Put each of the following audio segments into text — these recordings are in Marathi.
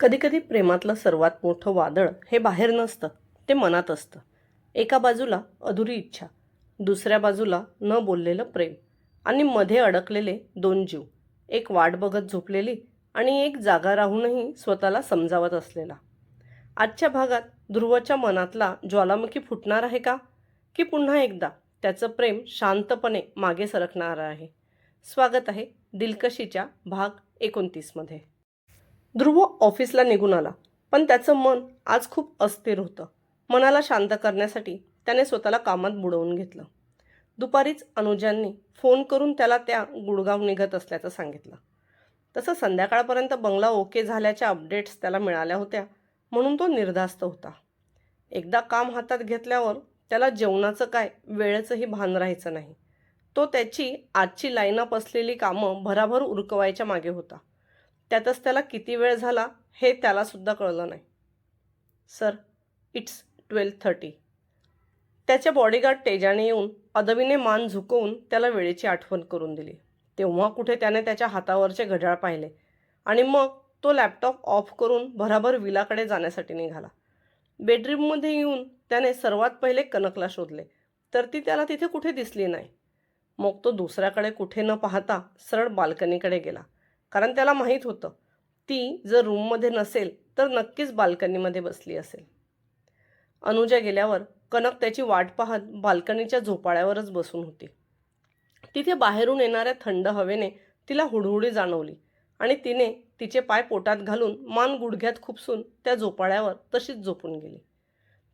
कधीकधी प्रेमातलं सर्वात मोठं वादळ हे बाहेर नसतं, ते मनात असतं. एका बाजूला अधुरी इच्छा, दुसऱ्या बाजूला न बोललेलं प्रेम आणि मध्ये अडकलेले दोन जीव. एक वाट बघत झोपलेली आणि एक जागा राहूनही स्वतःला समजावत असलेला. आजच्या भागात ध्रुवच्या मनातला ज्वालामुखी फुटणार आहे का? की पुन्हा एकदा त्याचं प्रेम शांतपणे मागे सरकणार आहे? स्वागत आहे दिलकशीच्या भाग 29 मध्ये. ध्रुव ऑफिसला निघून आला, पण त्याचं मन आज खूप अस्थिर होतं. मनाला शांत करण्यासाठी त्याने स्वतःला कामात बुडवून घेतलं. दुपारीच अनुजांनी फोन करून त्याला त्या गुडगाव निघत असल्याचं सांगितलं. तसं संध्याकाळपर्यंत बंगला ओके झाल्याच्या अपडेट्स त्याला मिळाल्या होत्या, म्हणून तो निर्धास्त होता. एकदा काम हातात घेतल्यावर त्याला जेवणाचं काय वेळेचंही भान राहायचं नाही. तो त्याची आजची लाईनअप असलेली कामं भराभर उरकवायच्या मागे होता. त्यातच त्याला किती वेळ झाला हे त्यालासुद्धा कळलं नाही. Sir, it's 12:30. त्याच्या बॉडीगार्ड तेजाने येऊन अदबीने मान झुकवून त्याला वेळेची आठवण करून दिली. तेव्हा कुठे त्याने त्याच्या हातावरचे घड्याळ पाहिले आणि मग तो लॅपटॉप ऑफ करून भराभर विलाकडे जाण्यासाठी निघाला. बेडरूममध्ये येऊन त्याने सर्वात पहिले कनकला शोधले, तर ती त्याला तिथे कुठे दिसली नाही. मग तो दुसऱ्याकडे कुठे न पाहता सरळ बाल्कनीकडे गेला, कारण त्याला माहीत होतं ती जर रूममध्ये नसेल तर नक्कीच बाल्कनीमध्ये बसली असेल. अनुजा गेल्यावर कनक त्याची वाट पाहत बाल्कनीच्या झोपाळ्यावरच बसून होती. तिथे बाहेरून येणाऱ्या थंड हवेने तिला हुडहुडी जाणवली आणि तिने तिचे पाय पोटात घालून मान गुडघ्यात खुपसून त्या झोपाळ्यावर तशीच झोपून गेली.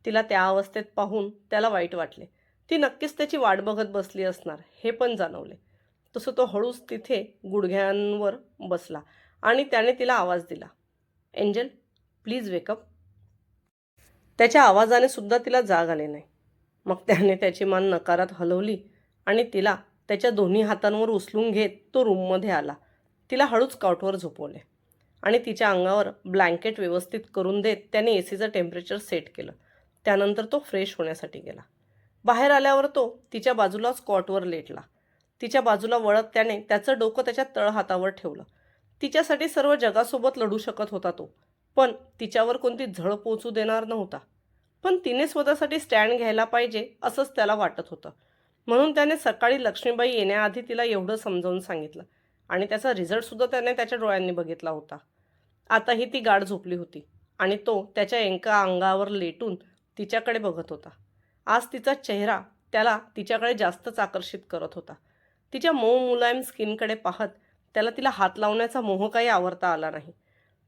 तिला त्या अवस्थेत पाहून त्याला वाईट वाटले. ती नक्कीच त्याची वाट बघत बसली असणार हे पण जाणवले. तसं तो हळूच तिथे गुडघ्यांवर बसला आणि त्याने तिला आवाज दिला, एंजल, प्लीज वेकअप. त्याच्या आवाजाने सुद्धा तिला जाग आली नाही. मग त्याने त्याची मान नकारात हलवली आणि तिला त्याच्या दोन्ही हातांवर उचलून घेत तो रूममध्ये आला. तिला हळूच कॉटवर झोपवले आणि तिच्या अंगावर ब्लँकेट व्यवस्थित करून देत त्याने एसीचं टेम्परेचर सेट केलं. त्यानंतर तो फ्रेश होण्यासाठी गेला. बाहेर आल्यावर तो तिच्या बाजूलाच कॉटवर लेटला. तिच्या बाजूला वळत त्याने त्याचं डोकं त्याच्या तळहातावर ठेवलं. तिच्यासाठी सर्व जगासोबत लढू शकत होता तो, पण तिच्यावर कोणती झळ पोचू देणार नव्हता. पण तिने स्वतःसाठी स्टँड घ्यायला पाहिजे असंच त्याला वाटत होतं. म्हणून त्याने सकाळी लक्ष्मीबाई येण्याआधी तिला एवढं समजावून सांगितलं आणि त्याचा रिझल्टसुद्धा त्याने त्याच्या डोळ्यांनी बघितला होता. आताही ती गाढ झोपली होती आणि तो त्याच्या एका अंगावर लेटून तिच्याकडे बघत होता. आज तिचा चेहरा त्याला तिच्याकडे जास्तच आकर्षित करत होता. तिच्या मऊ मुलायम स्किनकडे पाहत त्याला तिला हात लावण्याचा मोह काही आवरता आला नाही.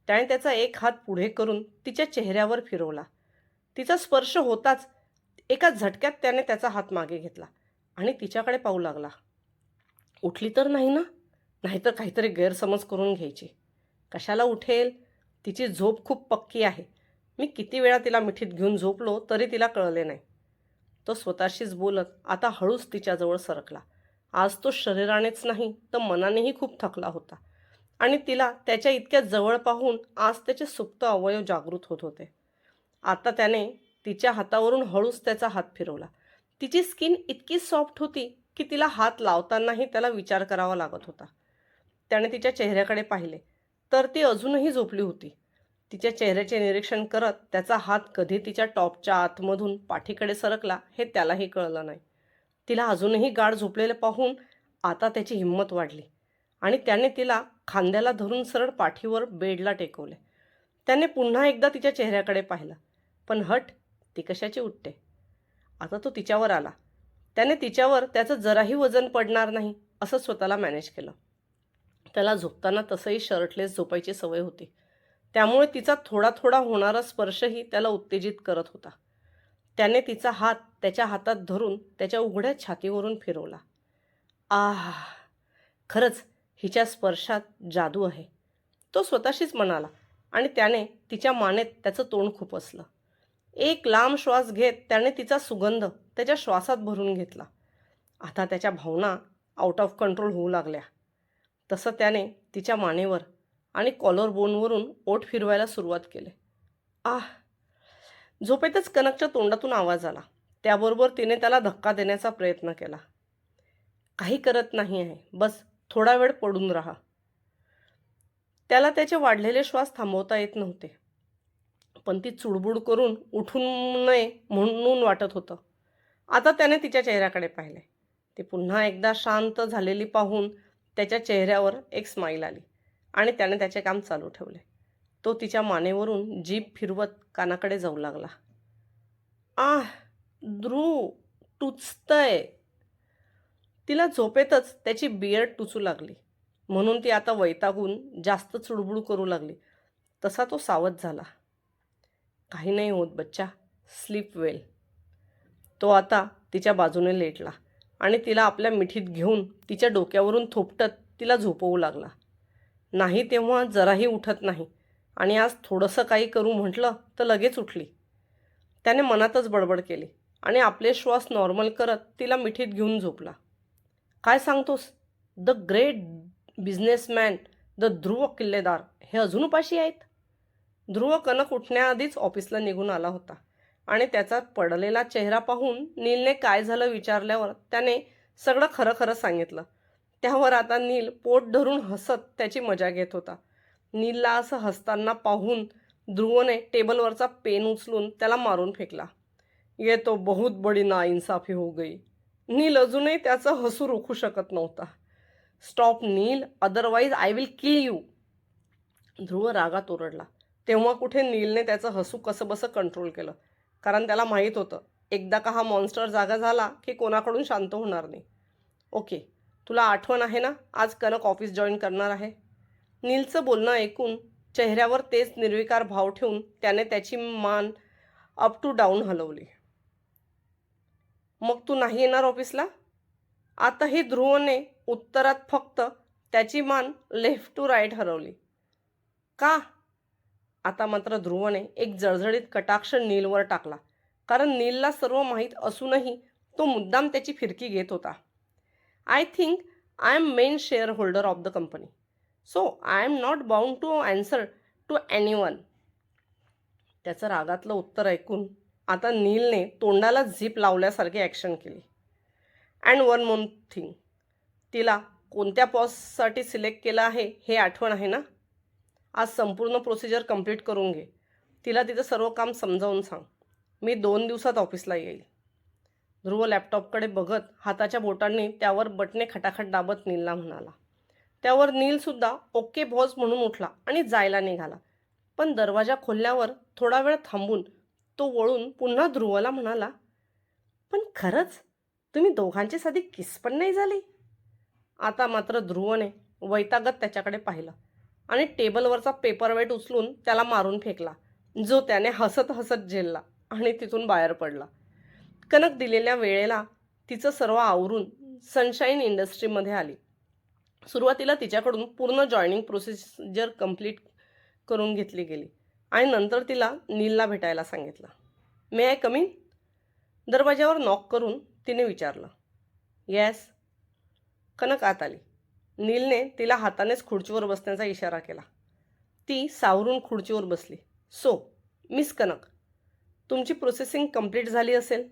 त्याने त्याचा एक हात पुढे करून तिच्या चेहऱ्यावर फिरवला. तिचा स्पर्श होताच एका झटक्यात त्याने त्याचा हात मागे घेतला आणि तिच्याकडे पाहू लागला. उठली तर नाही ना? नाहीतर काहीतरी गैरसमज करून घ्यायची. कशाला उठेल? तिची झोप खूप पक्की आहे. मी किती वेळा तिला मिठीत घेऊन झोपलो तरी तिला कळले नाही. तो स्वतःशीच बोलत आता हळूच तिच्याजवळ सरकला. आज तो शरीरानेच नाही तर मनानेही खूप थकला होता आणि तिला त्याच्या इतक्या जवळ पाहून आज त्याचे सुप्त अवयव जागृत होत होते. आता त्याने तिच्या हातावरून हळूच त्याचा हात फिरवला. तिची स्किन इतकी सॉफ्ट होती की तिला हात लावतानाही त्याला विचार करावा लागत होता. त्याने तिच्या चेहऱ्याकडे पाहिले तर ती अजूनही झोपली होती. तिच्या चेहऱ्याचे निरीक्षण करत त्याचा हात कधी तिच्या टॉपच्या आतमधून पाठीकडे सरकला हे त्यालाही कळलं नाही. तिला अजूनही गाढ झोपलेलं पाहून आता त्याची हिंमत वाढली आणि त्याने तिला खांद्याला धरून सरळ पाठीवर बेडला टेकवले. त्याने पुन्हा एकदा तिच्या चेहऱ्याकडे पाहिलं, पण हट, ती कशाची उठते. आता तो तिच्यावर आला. त्याने तिच्यावर त्याचं जराही वजन पडणार नाही असं स्वतःला मॅनेज केलं. त्याला झोपताना तसंही शर्टलेस झोपायची सवय होती, त्यामुळे तिचा थोडा थोडा होणारा स्पर्शही त्याला उत्तेजित करत होता. त्याने तिचा हात त्याच्या हातात धरून त्याच्या उघड्या छातीवरून फिरवला. आह, खरंच हिच्या स्पर्शात जादू आहे, तो स्वतःशीच म्हणाला आणि त्याने तिच्या मानेत त्याचं तोंड खुपसलं. एक लांब श्वास घेत त्याने तिचा सुगंध त्याच्या श्वासात भरून घेतला. आता त्याच्या भावना आउट ऑफ कंट्रोल होऊ लागल्या. तसं त्याने तिच्या मानेवर आणि कॉलर बोनवरून ओठ फिरवायला सुरुवात केली. आह. झोपेतच कनकच्या तोंडातून आवाज आला. त्याबरोबर तिने त्याला धक्का देण्याचा प्रयत्न केला. काही करत नाही आहे, बस थोडा वेळ पडून राहा. त्याला त्याचे वाढलेले श्वास थांबवता येत नव्हते, पण ती चुडबुड करून उठून नये म्हणून वाटत होतं. आता त्याने तिच्या चेहऱ्याकडे पाहिले. ती पुन्हा एकदा शांत झालेली पाहून त्याच्या चेहऱ्यावर एक स्माईल आली आणि त्याने त्याचे काम चालू ठेवले. तो तिच्या मानेवरून जीभ फिरवत कानाकडे जाऊ लागला. आह, ध्रुव, टुचतंय. तिला झोपेतच त्याची बियर्ड टुचू लागली, म्हणून ती आता वैतागून जास्त चुडबुड करू लागली. तसा तो सावध झाला. काही नाही होत बच्चा, स्लीप वेल. तो आता तिच्या बाजूने लेटला आणि तिला आपल्या मिठीत घेऊन तिच्या डोक्यावरून थोपटत तिला झोपवू लागला. नाही तेव्हा जराही उठत नाही आणि आज थोडंसं काही करू म्हटलं तर लगेच उठली. त्याने मनातच बडबड केली आणि आपले श्वास नॉर्मल करत तिला मिठीत घेऊन झोपला. काय सांगतोस? द ग्रेट बिझनेसमॅन, द ध्रुव किल्लेदार हे अजून उपाशी आहेत? ध्रुव कनक उठण्याआधीच ऑफिसला निघून आला होता आणि त्याचा पडलेला चेहरा पाहून नीलने काय झालं विचारल्यावर त्याने सगळं खरं खरं सांगितलं. त्यावर आता नील पोट धरून हसत त्याची मजा घेत होता. नीलला असं हसताना पाहून ध्रुवने टेबलवरचा पेन उचलून त्याला मारून फेकला. ये तो बहुत बडी नाइंसाफी हो गई. नील अजूनही त्याचं हसू रोखू शकत नव्हता. Stop Neel, otherwise I will kill you. Dhruv रागात ओरडला. तेव्हा कुठे नीलने त्याचं हसू कसंबसं कंट्रोल केलं, कारण त्याला माहीत होतं एकदा का हा मॉन्स्टर जागा झाला की कोणाकडून शांत होणार नाही. ओके, तुला आठवण आहे ना आज कनक ऑफिस जॉईन करणार आहे? नीलचं बोलणं ऐकून चेहऱ्यावर तेच निर्विकार भाव ठेवून त्याने त्याची मान अप टू डाऊन हलवली. मग तू नाही येणार ऑफिसला? आताही ध्रुवने उत्तरात फक्त त्याची मान लेफ्ट टू राईट हलवली. का? आता मात्र ध्रुवने एक जळजळीत कटाक्ष नीलवर टाकला, कारण नीलला सर्व माहीत असूनही तो मुद्दाम त्याची फिरकी घेत होता. I think I am main shareholder of the company, so I am not bound to answer to anyone. त्याचं रागातलं उत्तर ऐकून आता नीलने तोंडाला झीप लावल्यासारखी ॲक्शन केली. अँड वन मोर थिंग, तिला कोणत्या पोस्टसाठी सिलेक्ट केलं आहे हे आठवण आहे ना? आज संपूर्ण प्रोसिजर कंप्लीट करून घे. तिला तिचं सर्व काम समजावून सांग. मी 2 दिवसात ऑफिसला येईल. ध्रुव लॅपटॉपकडे बघत हाताच्या बोटांनी त्यावर बटणे खटाखट दाबत नीलला म्हणाला. त्यावर नीलसुद्धा ओके बॉस म्हणून उठला आणि जायला निघाला. पण दरवाजा खोलल्यावर थोडा वेळ थांबून तो वळून पुन्हा ध्रुवला म्हणाला, पण खरंच तुम्ही दोघांची साधी किस पण नाही झाली? आता मात्र ध्रुवने वैतागत त्याच्याकडे पाहिलं आणि टेबलवरचा पेपरवेट उचलून त्याला मारून फेकला, जो त्याने हसत हसत झेलला आणि तिथून बाहेर पडला. कनक दिलेल्या वेळेला तिचं सर्व आवरून सनशाईन इंडस्ट्रीमध्ये आली. सुरुवातीला तिच्याकडून पूर्ण जॉईनिंग प्रोसिजर कंप्लीट करून घेतली गेली आणि नंतर तिला नीलला भेटायला सांगितलं. मे आय कम इन? दरवाजावर नॉक करून तिने विचारलं. येस. कनक आत आली. नीलने तिला हातानेच खुर्चीवर बसण्याचा इशारा केला. ती सावरून खुर्चीवर बसली. सो मिस कनक, तुमची प्रोसेसिंग कंप्लीट झाली असेल?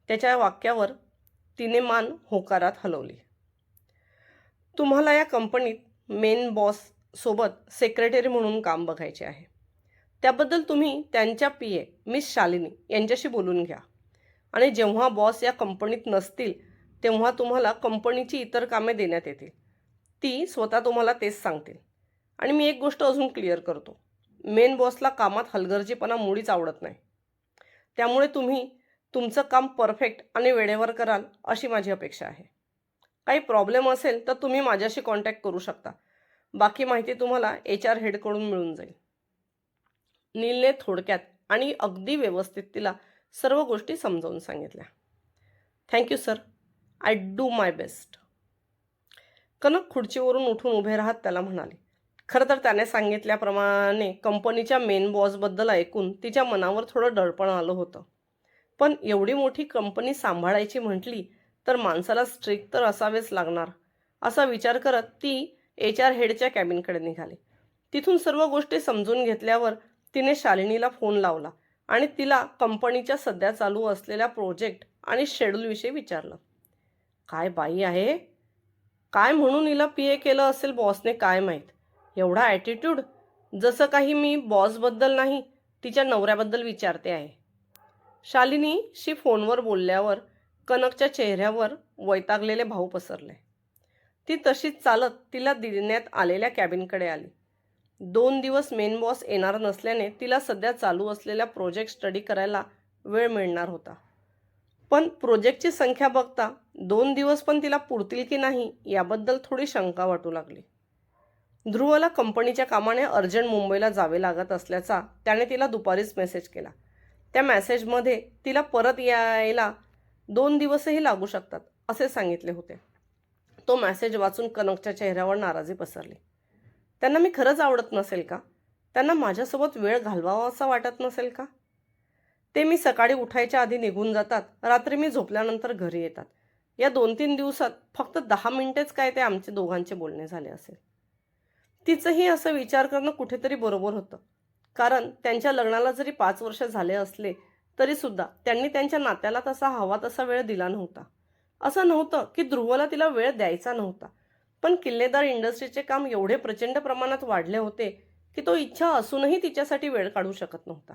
त्याच्या वाक्यावर तिने मान होकारात हलवली. तुम्हाला या कंपनीत मेन बॉस सोबत सेक्रेटरी म्हणून काम बघायचे आहे. त्याबद्दल तुम्ही त्यांच्या PA मिस शालिनी यांच्याशी बोलून घ्या आणि जेव्हा बॉस या कंपनीत नसतील तेव्हा तुम्हाला कंपनीची इतर कामे देण्यात येतील. ती स्वतः तुम्हाला तेच सांगतील. आणि मी एक गोष्ट अजून क्लिअर करतो, मेन बॉसला कामात हलगर्जीपणा मुळीच आवडत नाही. त्यामुळे तुम्ही तुमचं काम परफेक्ट आणि वेळेवर कराल अशी माझी अपेक्षा आहे. काही प्रॉब्लेम असेल तर तुम्ही माझ्याशी कॉन्टॅक्ट करू शकता. बाकी माहिती तुम्हाला HR हेडकडून मिळून जाईल. नीलने थोडक्यात आणि अगदी व्यवस्थित तिला सर्व गोष्टी समजावून सांगितल्या. Thank you sir, I do my best. Kanak खुर्चीवरून उठून उभे राहत त्याला म्हणाली. खरं तर त्याने सांगितल्याप्रमाणे कंपनीच्या मेन बॉसबद्दल ऐकून तिच्या मनावर थोडं दडपण आलं होतं. पण एवढी मोठी कंपनी सांभाळायची म्हटली तर माणसाला स्ट्रिक्ट तर असावेच लागणार असा विचार करत ती HR हेडच्या कॅबिनकडे निघाली. तिथून सर्व गोष्टी समजून घेतल्यावर तिने शालिनीला फोन लावला आणि तिला कंपनीच्या सध्या चालू असलेल्या प्रोजेक्ट आणि शेड्यूलविषयी विचारलं. काय बाई आहे, काय म्हणून हिला PA केलं असेल बॉसने काय माहीत. एवढा ॲटिट्यूड, जसं काही मी बॉसबद्दल नाही तिच्या नवऱ्याबद्दल विचारते आहे. शालिनीशी फोनवर बोलल्यावर कनकच्या चेहऱ्यावर वैतागलेले भाव पसरले. ती तशीच चालत तिला देण्यात आलेल्या कॅबिनकडे आली. 2 दिवस मेन बॉस येणार नसल्याने तिला सध्या चालू असलेला प्रोजेक्ट स्टडी करायला वेळ मिळणार होता. पण प्रोजेक्टची संख्या बघता 2 दिवस पण तिला पुरतील की नाही याबद्दल थोडी शंका वाटू लागली. ध्रुवला कंपनीच्या कामाने अर्जंट मुंबईला जावे लागत असल्याचा त्याने तिला दुपारीच मेसेज केला. त्या मेसेजमध्ये तिला परत यायला 2 दिवसही लागू शकतात असे सांगितले होते. तो मेसेज वाचून कनकच्या चेहऱ्यावर नाराजी पसरली. त्यांना मी खरंच आवडत नसेल का? त्यांना माझ्यासोबत वेळ घालवावासा वाटत नसेल का? ते मी सकाळी उठायच्या आधी निघून जातात, रात्री मी झोपल्यानंतर घरी येतात. या 2-3 दिवसात फक्त 10 मिनिटेच काय ते आमचे दोघांचे बोलणे झाले असेल. तिचंही असं विचार करणं कुठेतरी बरोबर होतं. कारण त्यांच्या लग्नाला जरी 5 वर्ष झाले असले तरीसुद्धा त्यांनी त्यांच्या नात्याला तसा हवा तसा वेळ दिला नव्हता. असं नव्हतं की ध्रुवला तिला वेळ द्यायचा नव्हता, पण किल्लेदार इंडस्ट्रीचे काम एवढे प्रचंड प्रमाणात वाढले होते की तो इच्छा असूनही तिच्यासाठी वेळ काढू शकत नव्हता.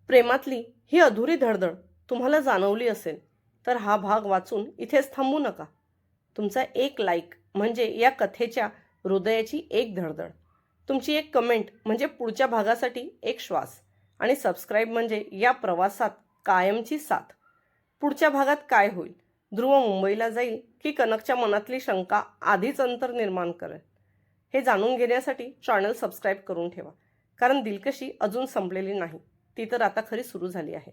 प्रेमातली ही अधुरी धडधड तुम्हाला जाणवली असेल तर हा भाग वाचून इथेच थांबू नका. तुमचा एक लाईक म्हणजे या कथेच्या हृदयाची एक धडधड, तुमची एक कमेंट म्हणजे पुढच्या भागासाठी एक श्वास, आणि सबस्क्राईब म्हणजे या प्रवासात कायमची साथ. पुढच्या भागात काय होईल? ध्रुव मुंबईला जाईल की कनकच्या मनातली शंका आधीच अंतर निर्माण करेल? हे जाणून घेण्यासाठी चॅनल सबस्क्राईब करून ठेवा. कारण दिलकशी अजून संपलेली नाही, ती तर आता खरी सुरू झाली आहे.